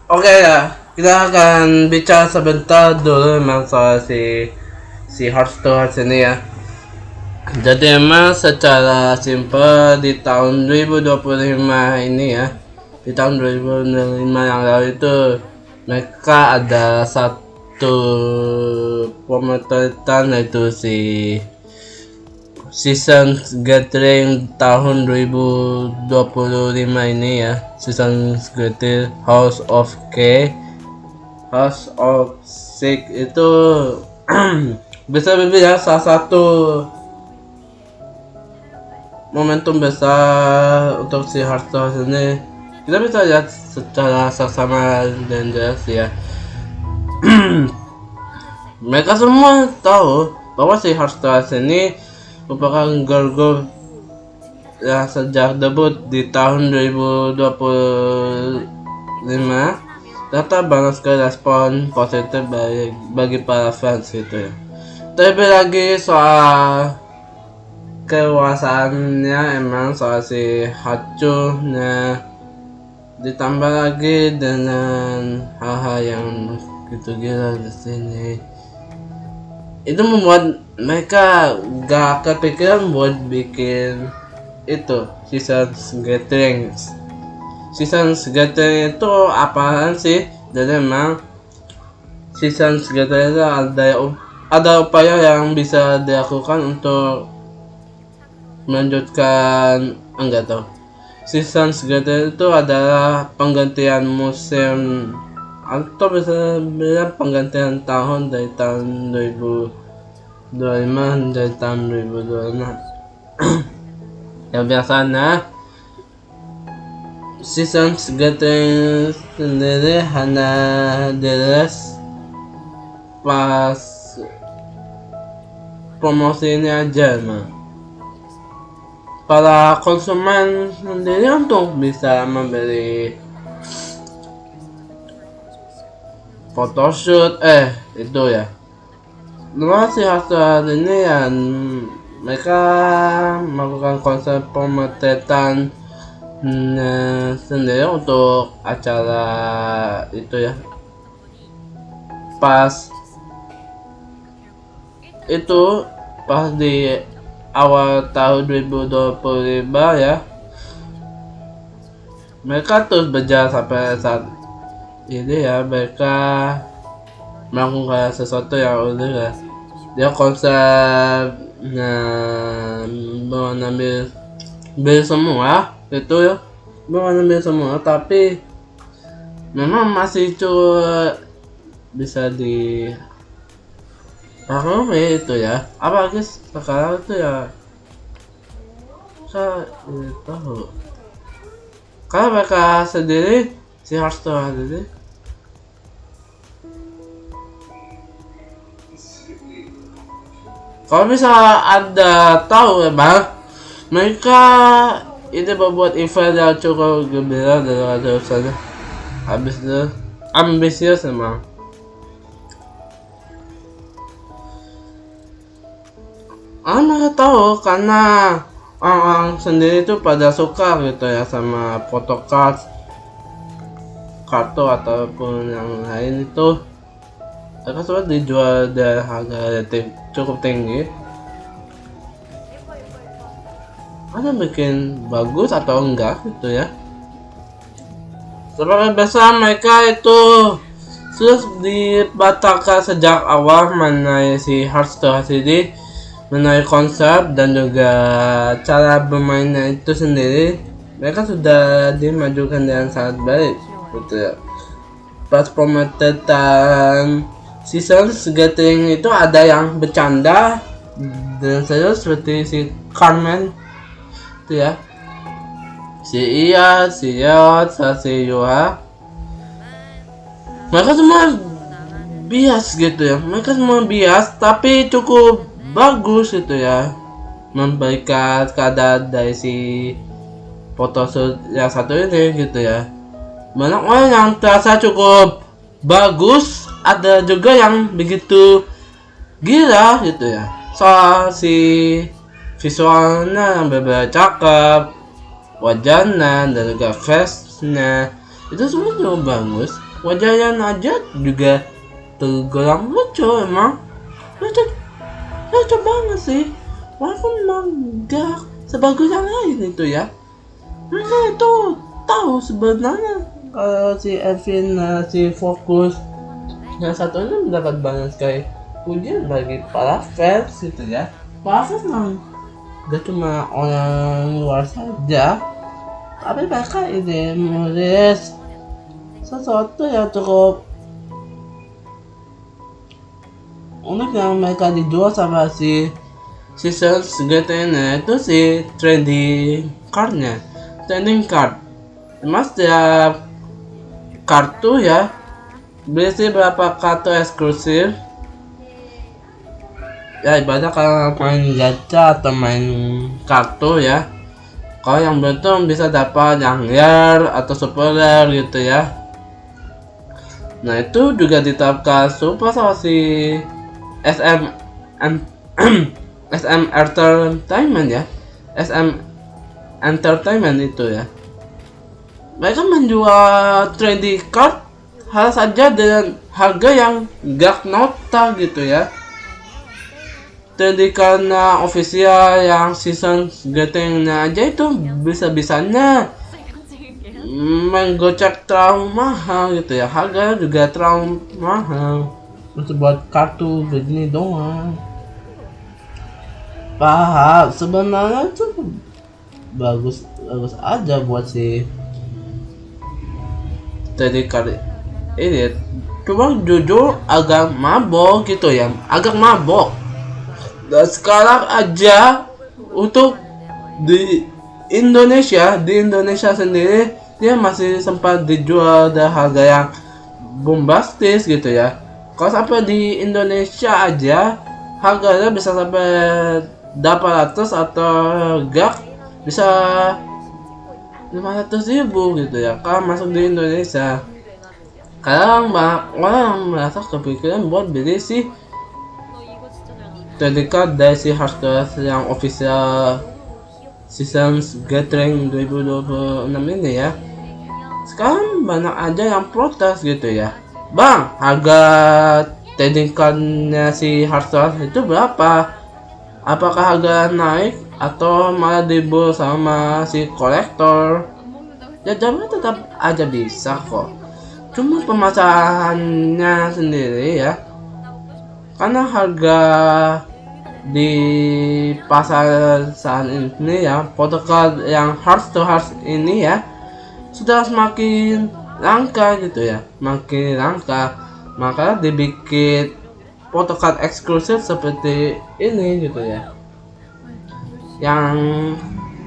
Oke ya, kita akan bicara sebentar dulu memang soal si Hearts to Hearts ini ya. Jadi emang secara simpel di tahun 2025 ini ya, di tahun 2025 yang lalu itu mereka ada satu pemotretan, yaitu si Season Gathering tahun 2025 ini ya. Season Gathering House of Six itu bisa dibilang salah satu momentum besar untuk si Hearthstone ini. Kita bisa lihat secara seksama dan jelas ya. Mereka semua tahu bahwa si Hearthstone ini merupakan girl group yang sejak debut di tahun 2025 data banyak sekali respon positif bagi para fans gitu ya. Terlebih lagi soal kewasaannya, emang soal si Hachu-nya, ditambah lagi dengan hal-hal yang gitu gila di sini, itu membuat mereka gak kepikiran buat bikin itu Season Gathering. Season Gathering itu apaan sih? Jadi memang Season Gathering itu ada upaya yang bisa dilakukan untuk melanjutkan, enggak tahu. Season Gathering itu adalah penggantian musim atau bisa bilang penggantian tahun dari tahun 2025 dari tahun 2026. Yang biasanya Season Gathering sendiri hanya dirilis pas promosi ini aja, para konsumen sendiri untuk bisa membeli photoshoot itu ya. Luas si hasil ini yang mereka melakukan konsep pemotretan sendiri untuk acara itu ya. Pas di awal tahun 2025 ya, mereka terus berjalan sampai saat ini ya. Mereka melakukan sesuatu yang unik ya. Dia konsep mengambil semua itu ya, mengambil semua, tapi memang masih cuma bisa di itu ya. Apalagi sekarang itu ya, saya tahu karena mereka sendiri si Hearthstone ini kalau bisa ada tahu ya bang, mereka ini membuat event yang cukup gembira dan ada usahanya. Habis itu ambisius emang. Mereka tahu karena orang sendiri itu pada suka gitu ya sama photocard, kartu ataupun yang lain itu. Mereka sudah dijual dari harga relatif cukup tinggi. Ada bikin bagus atau enggak gitu ya. Sebagai besar mereka itu sudah dibatalkan sejak awal mengenai si Hearthstone ini, mengenai konsep dan juga cara bermainnya itu sendiri. Mereka sudah dimajukan dengan sangat baik gitu ya. Pas pemotretan Season Gathering itu ada yang bercanda dan serius seperti si Carmen itu ya, si Iya, si Yot, si Yuha. Mereka semua bias gitu ya. Mereka semua bias tapi cukup bagus gitu ya, memberikan keadaan dari si photoshoot yang satu ini gitu ya. Banyak orang yang terasa cukup bagus, ada juga yang begitu gila gitu ya. Soal si visualnya yang berbeda cakep, wajahnya dan juga face-nya itu semua cukup bagus. wajahnya Najat juga tergolong lucu emang. Lucu banget sih. Walaupun mangga sebagus yang lain itu ya. Mereka itu tahu sebenarnya kalau si Evin si Fokus yang satunya mendapat banyak sekali pujian bagi para fans gitu ya. Para fans memang gak cuma orang luar saja, tapi mereka ini menulis sesuatu yang cukup unik yang mereka dijual sama si season segitu itu si trending card. Mas setiap kartu ya berisi berapa kartu eksklusif. Ya ibaratnya kalau main gacha atau main kartu ya. Kalau yang beruntung bisa dapat yang rare atau super rare gitu ya. Nah itu juga diterapkan super sama si SM Entertainment ya. SM Entertainment itu ya. Mereka menjual trading card hal saja dengan harga yang gak nota gitu ya. Jadi karena official yang season gettingnya aja itu bisa-bisanya menggocek terlalu mahal gitu ya. Harga juga terlalu mahal untuk buat kartu begini doang. Paham, sebenarnya itu bagus aja buat si jadi kali ini. Cuma jujur agak mabok gitu ya, agak mabok. Dan sekarang aja untuk di Indonesia sendiri dia masih sempat dijual dengan harga yang bombastis gitu ya. Kalau sampai di Indonesia aja harganya bisa sampai 800 atau gak bisa 500.000 gitu ya kalau masuk di Indonesia. Kadang banyak orang merasa kepikiran buat beli sih terdekat dari si Hearthstone yang official season gathering 2026 ini ya. Sekarang banyak aja yang protes gitu ya. Bang, harga trading cardnya si Hearthstone itu berapa? Apakah harga naik atau malah diburu sama si kolektor? Ya jawabnya tetap aja bisa kok. Cuma permasalahannya sendiri ya, karena harga di pasar saat ini ya, protokol yang heart to heart ini ya sudah semakin langka gitu ya, makin langka. Maka dibikin protokol eksklusif seperti ini gitu ya, yang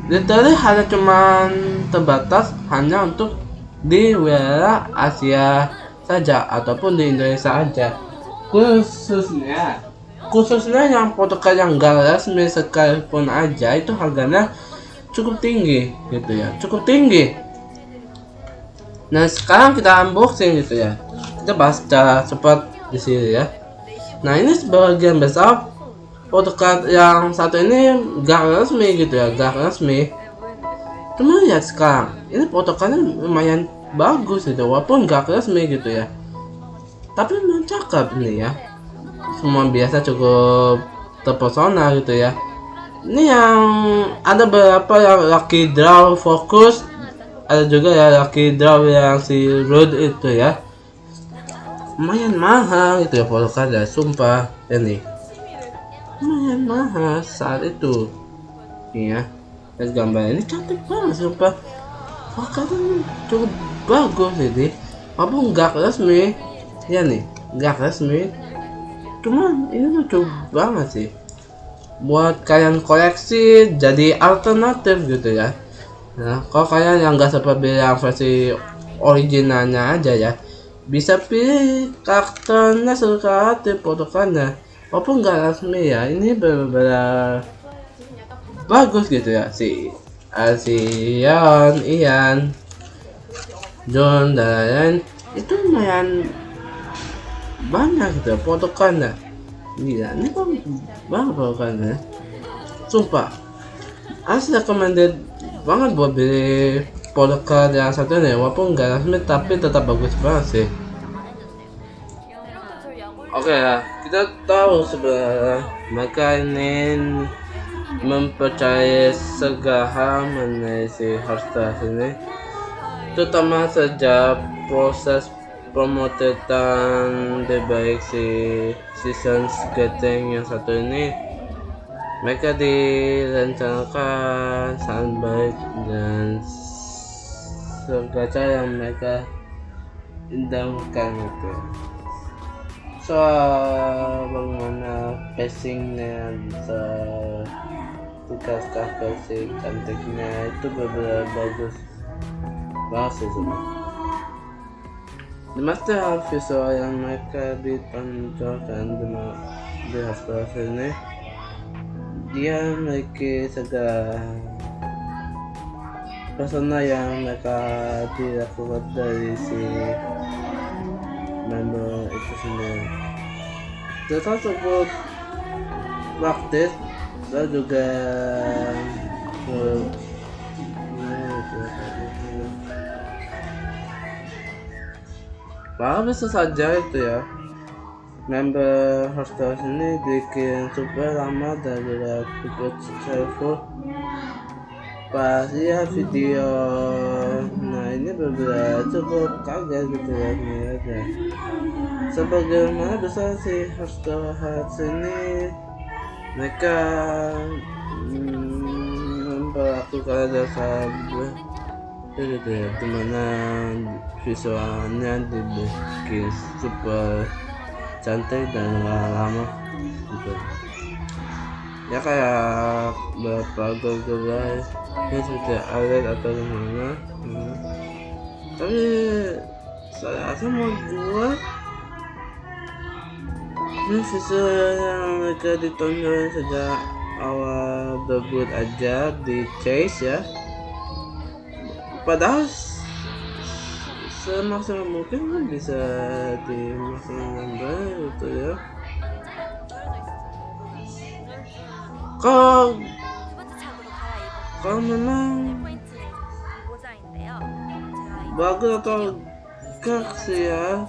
literally hanya cuman terbatas hanya untuk di wilayah Asia saja ataupun di Indonesia aja. Khususnya yang protokol yang gak resmi sekalipun aja itu harganya cukup tinggi gitu ya, cukup tinggi. Nah sekarang kita unboxing gitu ya, kita bahas secara cepat di sini ya. Nah ini sebagian besar protokol yang satu ini gak resmi gitu ya, gak resmi. Cuma lihat sekarang ini protokolnya lumayan bagus gitu, walaupun gak resmi gitu ya, tapi memang cakep ini ya. Semua biasa cukup terpesona gitu ya. Ini yang ada beberapa yang lucky draw fokus, ada juga ya lucky draw yang si road itu ya. Lumayan mahal gitu ya protokolnya, sumpah ini lumayan mahal saat itu. Iya, lihat gambar ini cantik banget sumpah. Protokolnya cukup bagus ini, walaupun nggak resmi ya nih, nggak resmi. Cuman ini lucu banget sih buat kalian koleksi, jadi alternatif gitu ya. Nah kalau kalian yang nggak sempat beli yang versi originalnya aja ya, bisa pilih karakternya kreatif protokolnya, walaupun nggak resmi ya. Ini benar-benar bagus gitu ya. Si Ian, John dan lain-lain itu lumayan banyak gitu protokolnya. Gila, ini kan banget protokolnya, sumpah. Asli recommended banget buat beli protokol yang satu ini, walaupun gak resmi tapi tetap bagus banget sih. Oke ya, kita tahu sebenarnya mereka ini mempercayai segala hal mengenai si Heartstars ini, terutama sejak proses pemotretan terbaik si season skating yang satu ini. Mereka direncanakan sangat baik dan segala yang mereka idamkan itu. Soal bagaimana pacingnya, tugas pacing cantiknya itu benar-benar bagus banget sih sebenarnya. Dimana visual yang mereka ditonjolkan di Heartstars ini, dia memiliki segala persona yang mereka dilakukan dari si member itu sendiri. Terus cukup praktis dan juga bisa saja itu ya. Member Heartstars ini bikin super lama dan juga cukup successful. Pas lihat video, nah ini berbeda, cukup kaget gitu ya melihatnya. Sebagaimana besar si Heartstars ini, mereka memperlakukan dasar gitu ya, dimana visualnya dibikin super cantik dan lama gitu ya, kayak beberapa guys ini sudah alert atau gimana, tapi saya rasa mau buat ini visual yang mereka ditonjolkan sejak awal debut aja di Chase ya, padahal semaksimal mungkin kan bisa dimaksimalkan gitu ya. Kalau memang bagus atau enggak sih ya,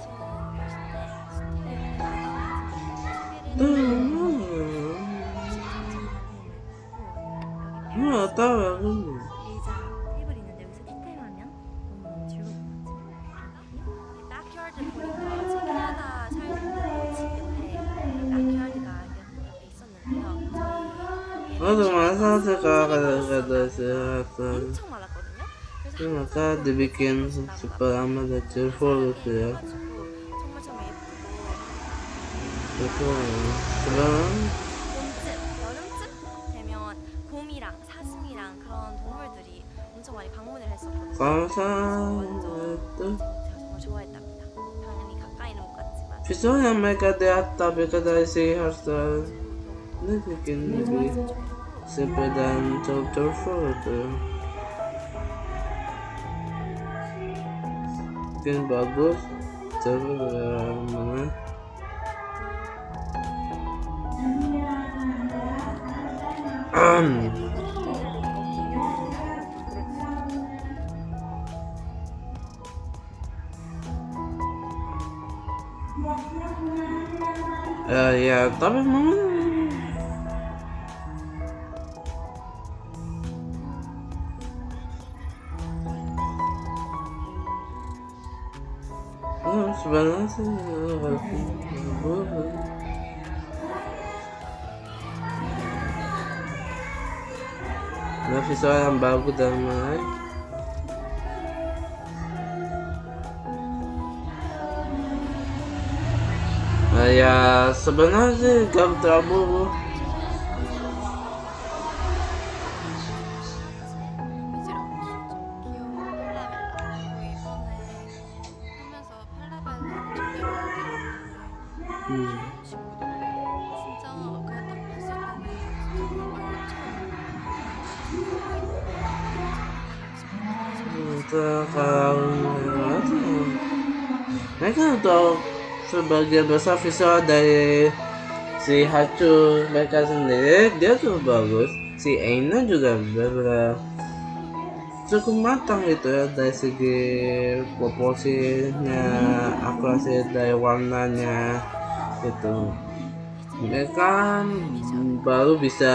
nggak tahu aku. Masa kata kesehatan maka dibikin super lama dan cheerful gitu ya. Betul. Kalau itu visual yang mereka tapi dari si Heartstars ini bikin lebih simple dan cheerful itu, bikin bagus. Coba mana ya, tapi memang sebenarnya sih visual yang bagus dan menarik. Ya sebenarnya sih gak terlalu mereka untuk sebagian besar visual dari si Hachu mereka sendiri dia tuh bagus. Si Aina juga benar cukup matang gitu ya, dari segi proporsinya, akurasi dari warnanya gitu. Mereka baru bisa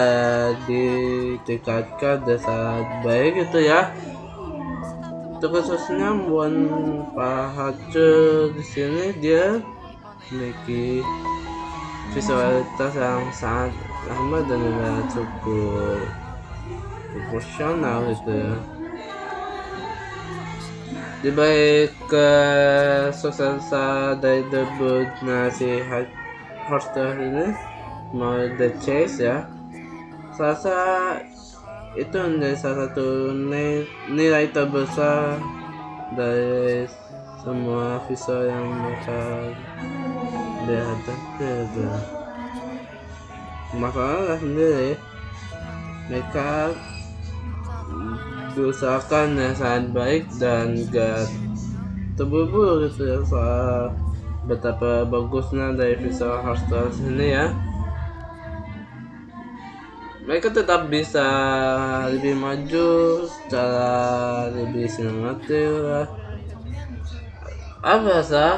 ditingkatkan dengan baik gitu ya. Khususnya buat Pahacu di sini dia memiliki visualitas yang sangat lama dan juga cukup proporsional gitu ya. Di balik kesuksesan dari debutnya si Horster ini mau The Chase ya, rasa itu menjadi salah satu nilai terbesar dari semua visual yang mereka lihat. Masalah sendiri mereka diusahakan yang sangat baik dan gak terburu-buru gitu ya soal betapa bagusnya dari visual Hearthstone ini ya. Mereka tetap bisa lebih maju secara lebih sinematik lah. Apa sih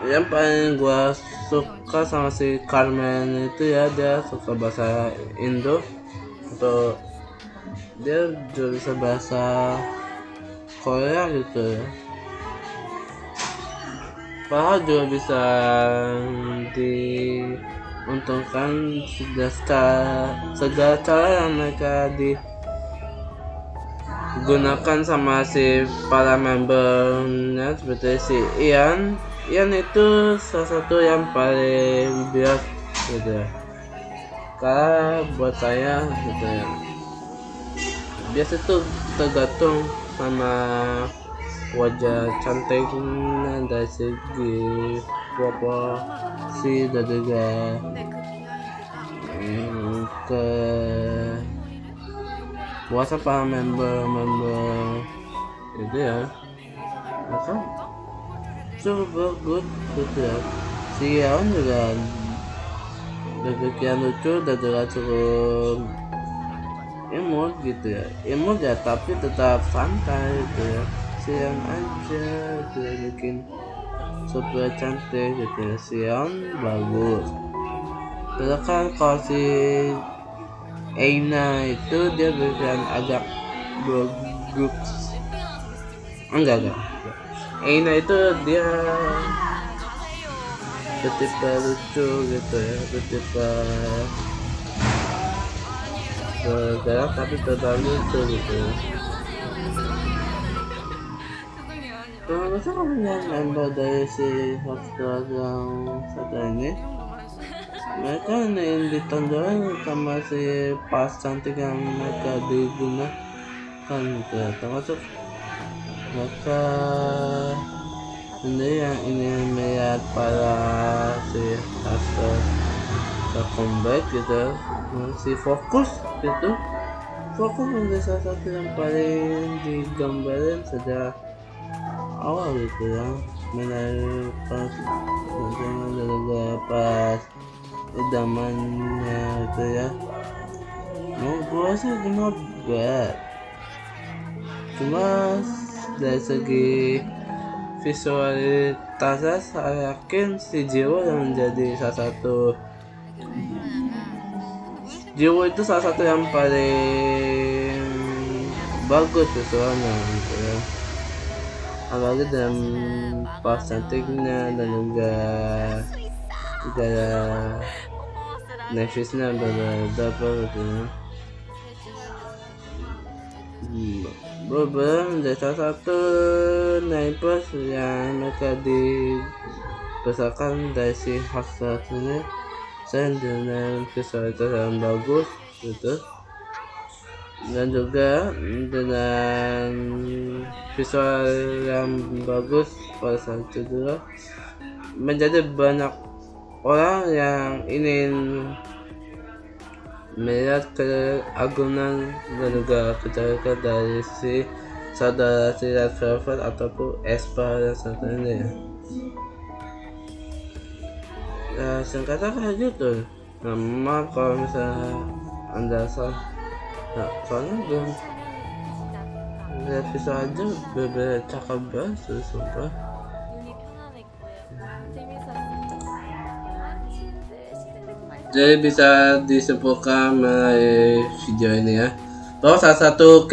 yang paling gua suka sama si Carmen itu ya, dia suka bahasa Indo atau dia juga bisa bahasa Korea gitu ya. Padahal juga bisa diuntungkan segala cara yang mereka digunakan sama si para membernya, seperti si Ian itu salah satu yang paling bias gitu ya. Karena buat saya gitu ya, biasa itu tergantung sama wajah cantiknya dari segi proporsi dan juga ke puasa para member itu ya, maka cukup bagus gitu ya. Si Yaon juga demikian lucu dan juga cukup imut gitu ya, tapi tetap santai gitu ya. Sian aja dia bikin super cantik gitu ya. Sian bagus. Terus kan kalau si Aina itu dia bikin agak gugup. Enggak. Aina itu dia ketipe lucu gitu ya, ketipe bergerak tapi tetap lucu gitu ya. Masa kamu yang member dari si Hotstar yang satu ini, mereka yang ditonjolkan sama si pas cantik yang mereka digunakan gitu ya. Termasuk mereka sendiri yang ingin melihat para si Hotstar comeback gitu, si fokus menjadi salah satu yang paling digambarin sejak awal gitu ya. Menarik pas idamannya gitu ya. Mau gua sih not bad, cuma dari segi visualitasnya saya yakin si Jiwo yang menjadi Jiwo itu salah satu yang paling bagus visualnya gitu ya. Apalagi dalam pas cantiknya dan juga gaya nefisnya berbeda gitu ya. Beberapa menjadi salah satu naipers yang mereka dibesarkan dari si Hotstar ini. Saya dengan visualitas yang bagus gitu, dan juga dengan visual yang bagus pada saat itu juga menjadi banyak orang yang ingin melihat keagungan dan juga kecantikan dari si saudara si Red Velvet ataupun Aespa yang satu ini ya. Ya singkatnya kayak gitu. Nah, maaf kalau misalnya anda salah. Nah, soalnya belum lihat visual aja bener cakep banget sumpah. Jadi bisa disimpulkan melalui video ini ya, bahwa salah satu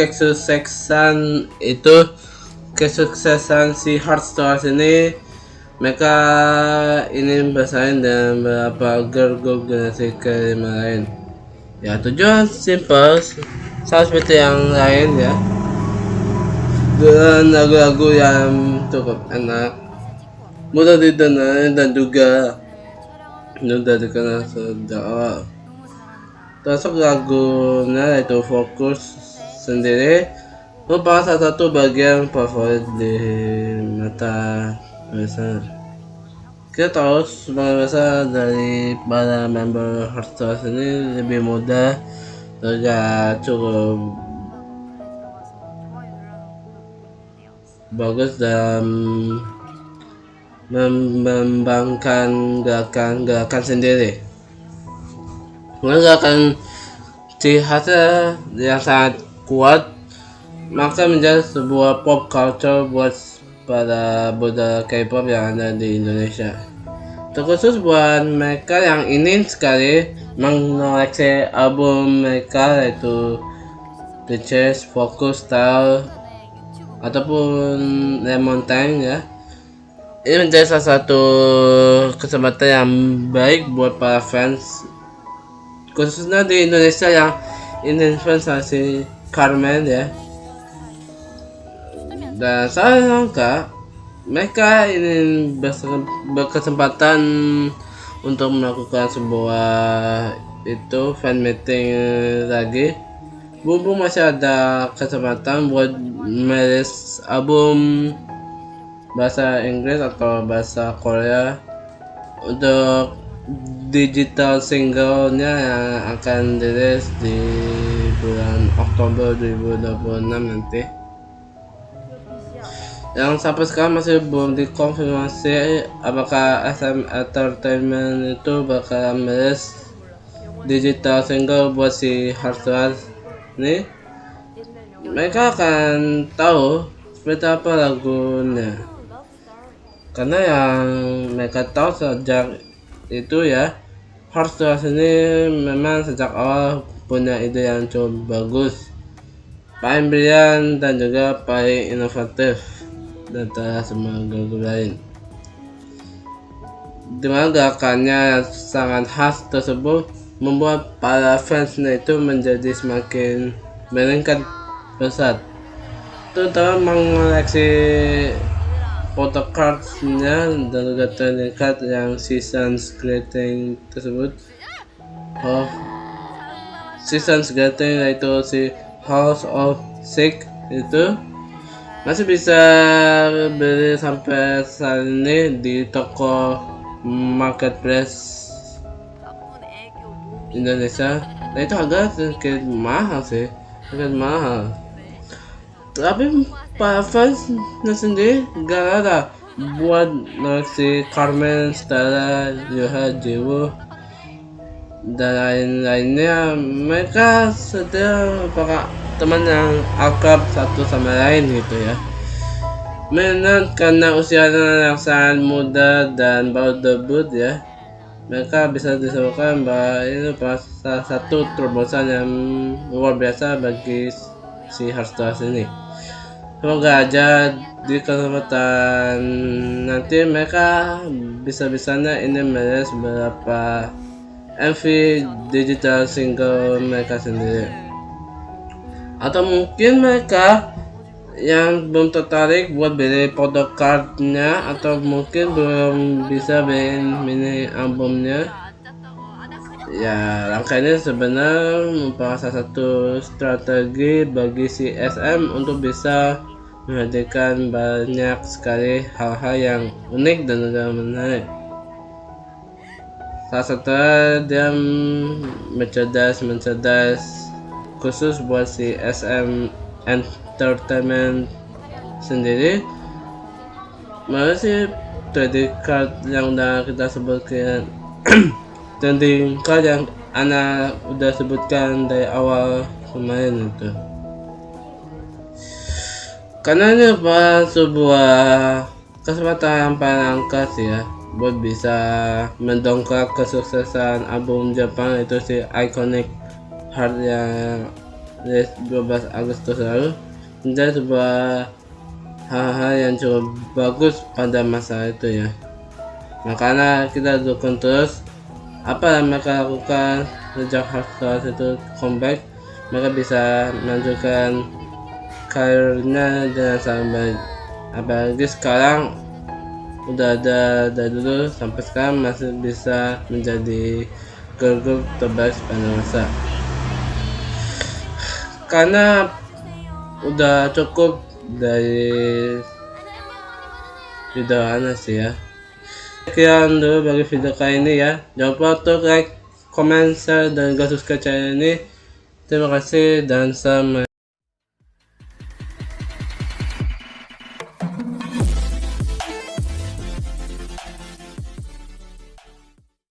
kesuksesan si Hearthstone ini, mereka ingin bersaing dengan beberapa girl group generasi kelima lain. Ya, tujuan simple sama seperti yang lain ya, dengan lagu-lagu yang cukup enak, mudah didengar dan juga mudah dikenal sejak awal. Termasuk lagunya yaitu Focus sendiri merupakan salah satu bagian favorit di mata besar. Kita tahu sebagian besar dari para member Hearthstone ini lebih muda, juga cukup bagus dalam mengembangkan gerakan sendiri. Gerakan ciri khasnya yang sangat kuat, maka menjadi sebuah pop culture buat para budaya K-pop yang ada di Indonesia. Terkhusus buat mereka yang ingin sekali mengoleksi album mereka yaitu The Chase, Focus, Style, ataupun Lemon Time ya. Ini menjadi salah satu kesempatan yang baik buat para fans, khususnya di Indonesia yang ingin investasi Carmen ya. Dan saya sangka mereka ingin berkesempatan untuk melakukan sebuah fan meeting lagi. Mumpung masih ada kesempatan buat merilis album bahasa Inggris atau bahasa Korea untuk digital singlenya yang akan dirilis di bulan Oktober 2026 nanti. Yang sampai sekarang masih belum dikonfirmasi apakah SM Entertainment itu bakal merilis digital single buat si Hearthstone ini. Mereka akan tahu seperti apa lagunya, karena yang mereka tahu sejak itu ya, Hearthstone ini memang sejak awal punya ide yang cukup bagus, paling brilian dan juga paling inovatif dari semua grup lain. Dimana gerakannya yang sangat khas tersebut membuat para fansnya itu menjadi semakin meningkat pesat, terutama mengoleksi photocardnya dan juga trading card yang seasons greeting tersebut. Seasons greeting yaitu si House of Sick itu masih bisa beli sampai saat ini di toko marketplace Indonesia. Nah, itu harga sedikit mahal sih, tapi para fansnya sendiri gak ada buat koleksi Carmen, Stella, Yoha, Jiwoo dan lain-lainnya. Mereka sedang merupakan teman yang akrab satu sama lain gitu ya. Memang karena usianya yang sangat muda dan baru debut ya, mereka bisa disebutkan bahwa ini salah satu terobosan yang luar biasa bagi si Hearthstone ini. Semoga aja di kesempatan nanti mereka bisa-bisanya ini merilis beberapa MV digital single mereka sendiri. Atau mungkin mereka yang belum tertarik buat beli photocardnya, atau mungkin belum bisa beli mini albumnya. Ya, langkah ini sebenarnya merupakan salah satu strategi bagi si SM untuk bisa menghadirkan banyak sekali hal-hal yang unik dan juga menarik. Salah satunya dia merchandise khusus buat si SM Entertainment sendiri. Masih trading card yang udah kita sebutkan trading card yang Ana udah sebutkan dari awal kemarin itu, karena ini sebuah kesempatan yang paling langka sih ya buat bisa mendongkrak kesuksesan album Jepang itu si Iconic Heart yang rilis 12 Agustus lalu, menjadi sebuah hal-hal yang cukup bagus pada masa itu ya. Makanya kita dukung terus apa yang mereka lakukan sejak Heartstars itu comeback. Mereka bisa melanjutkan karirnya dengan sangat baik, apalagi sekarang udah ada dari dulu sampai sekarang masih bisa menjadi girl group terbaik sepanjang masa, karena udah cukup dari video Anas ya. Sekian dulu bagi video kali ini ya. Jangan lupa untuk like, comment, share, dan juga subscribe channel ini. Terima kasih dan sampai